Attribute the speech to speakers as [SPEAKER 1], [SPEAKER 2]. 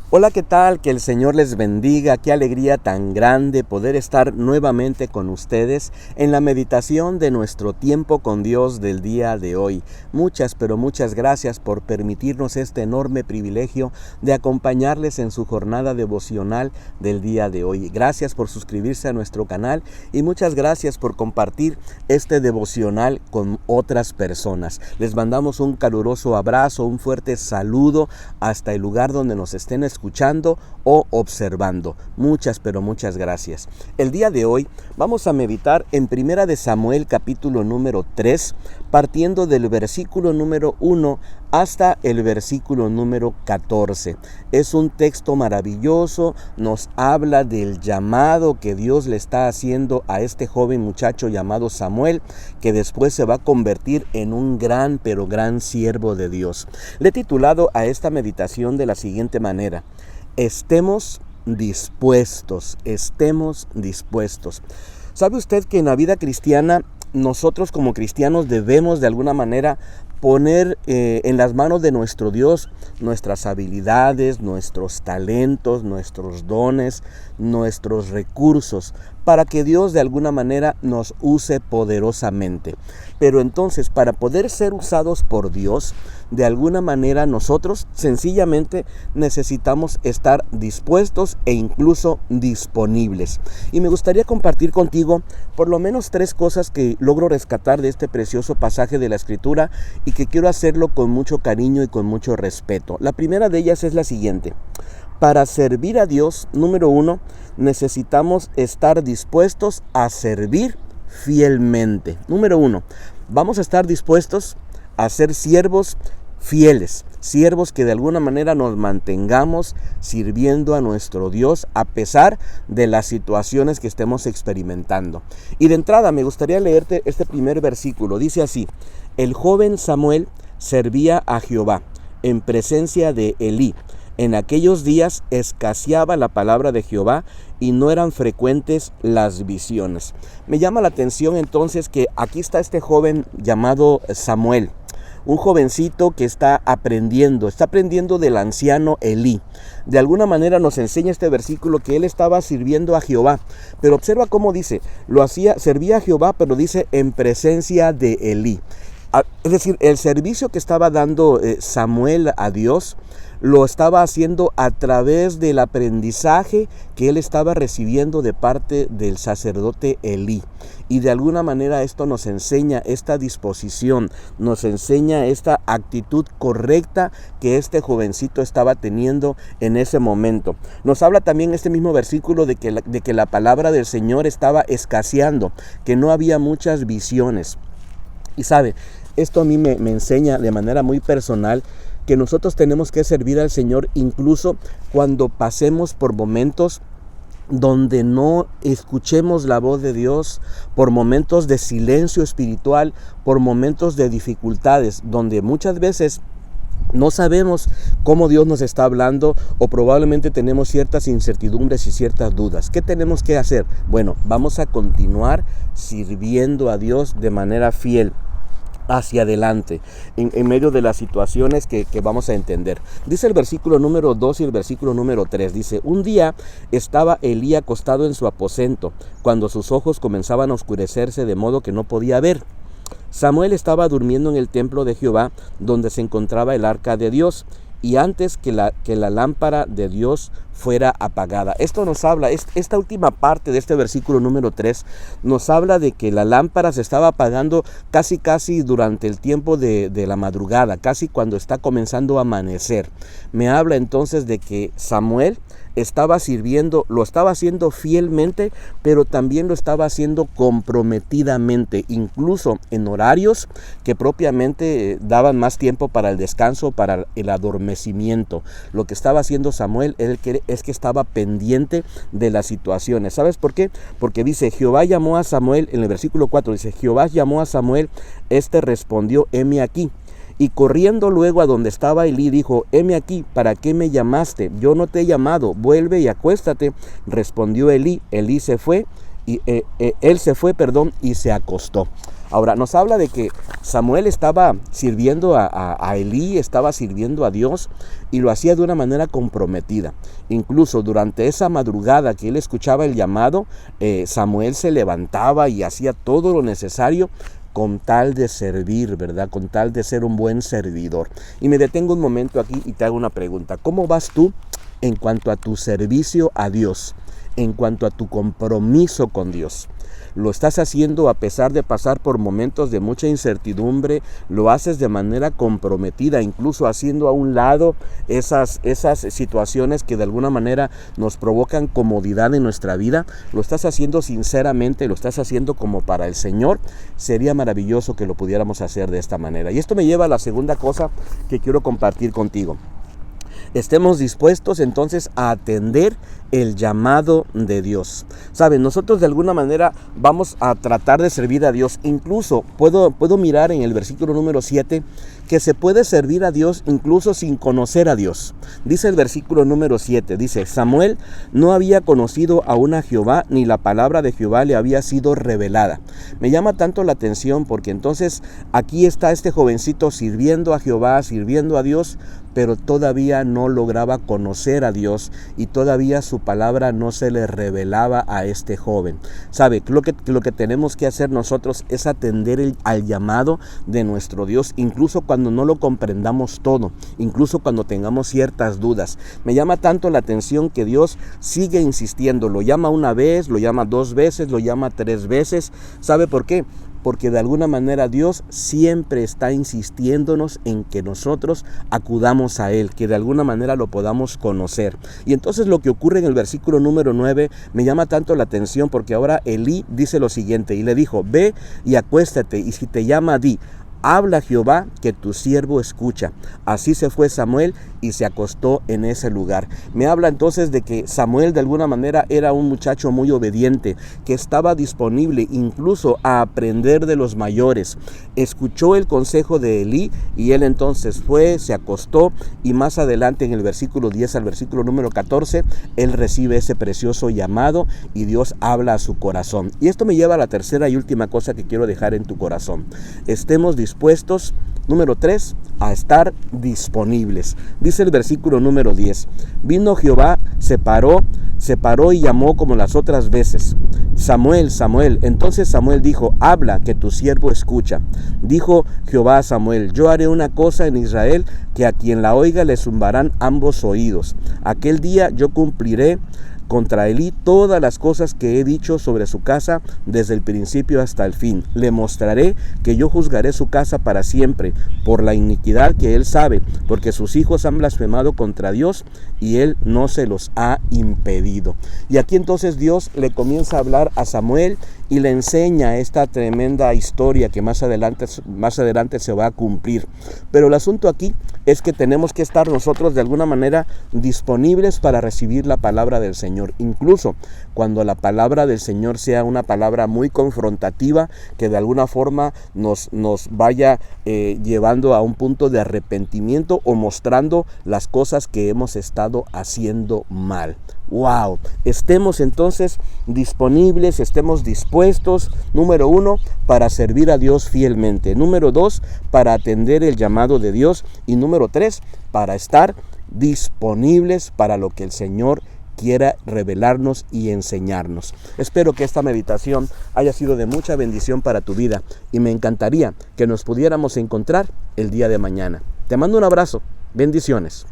[SPEAKER 1] Hola, ¿qué tal? Que el Señor les bendiga. Qué alegría tan grande poder estar nuevamente con ustedes en la meditación de nuestro tiempo con Dios del día de hoy. Muchas, pero muchas gracias por permitirnos este enorme privilegio de acompañarles en su jornada devocional del día de hoy. Gracias por suscribirse a nuestro canal y muchas gracias por compartir este devocional con otras personas. Les mandamos un caluroso abrazo, un fuerte saludo hasta el lugar donde nos estén escuchando o observando. Muchas, pero muchas gracias. El día de hoy vamos a meditar en Primera de Samuel capítulo número 3, partiendo del versículo número 1 hasta el versículo número 14. Es un texto maravilloso, nos habla del llamado que Dios le está haciendo a este joven muchacho llamado Samuel, que después se va a convertir en un gran, pero gran siervo de Dios. Le he titulado a esta meditación de la siguiente manera: estemos dispuestos, estemos dispuestos. ¿Sabe usted que en la vida cristiana nosotros como cristianos debemos de alguna manera poner en las manos de nuestro Dios nuestras habilidades, nuestros talentos, nuestros dones, nuestros recursos, para que Dios de alguna manera nos use poderosamente? Pero entonces, para poder ser usados por Dios, de alguna manera nosotros sencillamente necesitamos estar dispuestos e incluso disponibles. Y me gustaría compartir contigo por lo menos 3 cosas que logro rescatar de este precioso pasaje de la Escritura y que quiero hacerlo con mucho cariño y con mucho respeto. La primera de ellas es la siguiente: para servir a Dios, número 1, necesitamos estar dispuestos a servir fielmente. Número 1, vamos a estar dispuestos a ser siervos fieles, siervos que de alguna manera nos mantengamos sirviendo a nuestro Dios a pesar de las situaciones que estemos experimentando. Y de entrada me gustaría leerte este primer versículo. Dice así: el joven Samuel servía a Jehová en presencia de Elí. En aquellos días escaseaba la palabra de Jehová y no eran frecuentes las visiones. Me llama la atención entonces que aquí está este joven llamado Samuel, un jovencito que está aprendiendo del anciano Elí. De alguna manera nos enseña este versículo que él estaba sirviendo a Jehová, pero observa cómo dice, servía a Jehová, pero dice en presencia de Elí. Es decir, el servicio que estaba dando Samuel a Dios lo estaba haciendo a través del aprendizaje que él estaba recibiendo de parte del sacerdote Elí. Y de alguna manera esto nos enseña esta disposición, nos enseña esta actitud correcta que este jovencito estaba teniendo en ese momento. Nos habla también este mismo versículo de que la palabra del Señor estaba escaseando, que no había muchas visiones. Y sabe, esto a mí me enseña de manera muy personal que nosotros tenemos que servir al Señor incluso cuando pasemos por momentos donde no escuchemos la voz de Dios, por momentos de silencio espiritual, por momentos de dificultades, donde muchas veces no sabemos cómo Dios nos está hablando o probablemente tenemos ciertas incertidumbres y ciertas dudas. ¿Qué tenemos que hacer? Bueno, vamos a continuar sirviendo a Dios de manera fiel hacia adelante, en medio de las situaciones que vamos a entender. Dice el versículo número 2 y el versículo número 3, dice: un día estaba Elí acostado en su aposento, cuando sus ojos comenzaban a oscurecerse de modo que no podía ver. Samuel estaba durmiendo en el templo de Jehová, donde se encontraba el arca de Dios, y antes que la lámpara de Dios fuera apagada. Esto nos habla, esta última parte de este versículo número 3, nos habla de que la lámpara se estaba apagando casi durante el tiempo de la madrugada, casi cuando está comenzando a amanecer. Me habla entonces de que Samuel estaba sirviendo, lo estaba haciendo fielmente, pero también lo estaba haciendo comprometidamente, incluso en horarios que propiamente daban más tiempo para el descanso, para el adormecimiento. Lo que estaba haciendo Samuel es que estaba pendiente de las situaciones. ¿Sabes por qué? Porque dice: Jehová llamó a Samuel, en el versículo 4 dice: Jehová llamó a Samuel, este respondió: heme aquí. Y corriendo luego a donde estaba Elí, dijo: heme aquí, ¿para qué me llamaste? Yo no te he llamado, vuelve y acuéstate. Respondió Elí. Elí se fue y él se fue, y se acostó. Ahora, nos habla de que Samuel estaba sirviendo a Elí, estaba sirviendo a Dios y lo hacía de una manera comprometida. Incluso durante esa madrugada que él escuchaba el llamado, Samuel se levantaba y hacía todo lo necesario con tal de servir, ¿verdad? Con tal de ser un buen servidor. Y me detengo un momento aquí y te hago una pregunta. ¿Cómo vas tú en cuanto a tu servicio a Dios? En cuanto a tu compromiso con Dios. ¿Lo estás haciendo a pesar de pasar por momentos de mucha incertidumbre? ¿Lo haces de manera comprometida, incluso haciendo a un lado esas situaciones que de alguna manera nos provocan comodidad en nuestra vida? ¿Lo estás haciendo sinceramente? ¿Lo estás haciendo como para el Señor? Sería maravilloso que lo pudiéramos hacer de esta manera. Y esto me lleva a la segunda cosa que quiero compartir contigo. Estemos dispuestos entonces a atender el llamado de Dios. Saben, nosotros de alguna manera vamos a tratar de servir a Dios. Incluso puedo mirar en el versículo número 7 que se puede servir a Dios incluso sin conocer a Dios. Dice el versículo número 7, dice: Samuel no había conocido aún a Jehová, ni la palabra de Jehová le había sido revelada. Me llama tanto la atención porque entonces aquí está este jovencito sirviendo a Jehová, sirviendo a Dios, pero todavía no lograba conocer a Dios y todavía su palabra no se le revelaba a este joven. ¿Sabe? Lo que tenemos que hacer nosotros es atender al llamado de nuestro Dios, incluso cuando no lo comprendamos todo, incluso cuando tengamos ciertas dudas. Me llama tanto la atención que Dios sigue insistiendo. Lo llama una vez, lo llama 2 veces, lo llama 3 veces. ¿Sabe por qué? Porque de alguna manera Dios siempre está insistiéndonos en que nosotros acudamos a Él, que de alguna manera lo podamos conocer. Y entonces lo que ocurre en el versículo número 9 me llama tanto la atención, porque ahora Elí dice lo siguiente, y le dijo: ve y acuéstate, y si te llama, di: habla Jehová, que tu siervo escucha. Así se fue Samuel y se acostó en ese lugar. Me habla entonces de que Samuel de alguna manera era un muchacho muy obediente, que estaba disponible incluso a aprender de los mayores. Escuchó el consejo de Elí y él entonces fue, se acostó, y más adelante en el versículo 10 al versículo número 14, él recibe ese precioso llamado y Dios habla a su corazón. Y esto me lleva a la tercera y última cosa que quiero dejar en tu corazón. Estemos dispuestos, número 3, a estar disponibles. Dice el versículo número 10: vino Jehová, se paró y llamó como las otras veces: Samuel, Samuel. Entonces Samuel dijo: habla, que tu siervo escucha. Dijo Jehová a Samuel: yo haré una cosa en Israel, que a quien la oiga le zumbarán ambos oídos. Aquel día yo cumpliré contra Elí todas las cosas que he dicho sobre su casa desde el principio hasta el fin. Le mostraré que yo juzgaré su casa para siempre por la iniquidad que él sabe, porque sus hijos han blasfemado contra Dios y él no se los ha impedido. Y aquí entonces Dios le comienza a hablar a Samuel y le enseña esta tremenda historia que más adelante se va a cumplir. Pero el asunto aquí es que tenemos que estar nosotros de alguna manera disponibles para recibir la palabra del Señor, incluso cuando la palabra del Señor sea una palabra muy confrontativa, que de alguna forma nos vaya llevando a un punto de arrepentimiento o mostrando las cosas que hemos estado haciendo mal. ¡Wow! Estemos entonces disponibles, estemos dispuestos, número 1, para servir a Dios fielmente. Número 2, para atender el llamado de Dios. Y número 3, para estar disponibles para lo que el Señor quiera revelarnos y enseñarnos. Espero que esta meditación haya sido de mucha bendición para tu vida y me encantaría que nos pudiéramos encontrar el día de mañana. Te mando un abrazo. Bendiciones.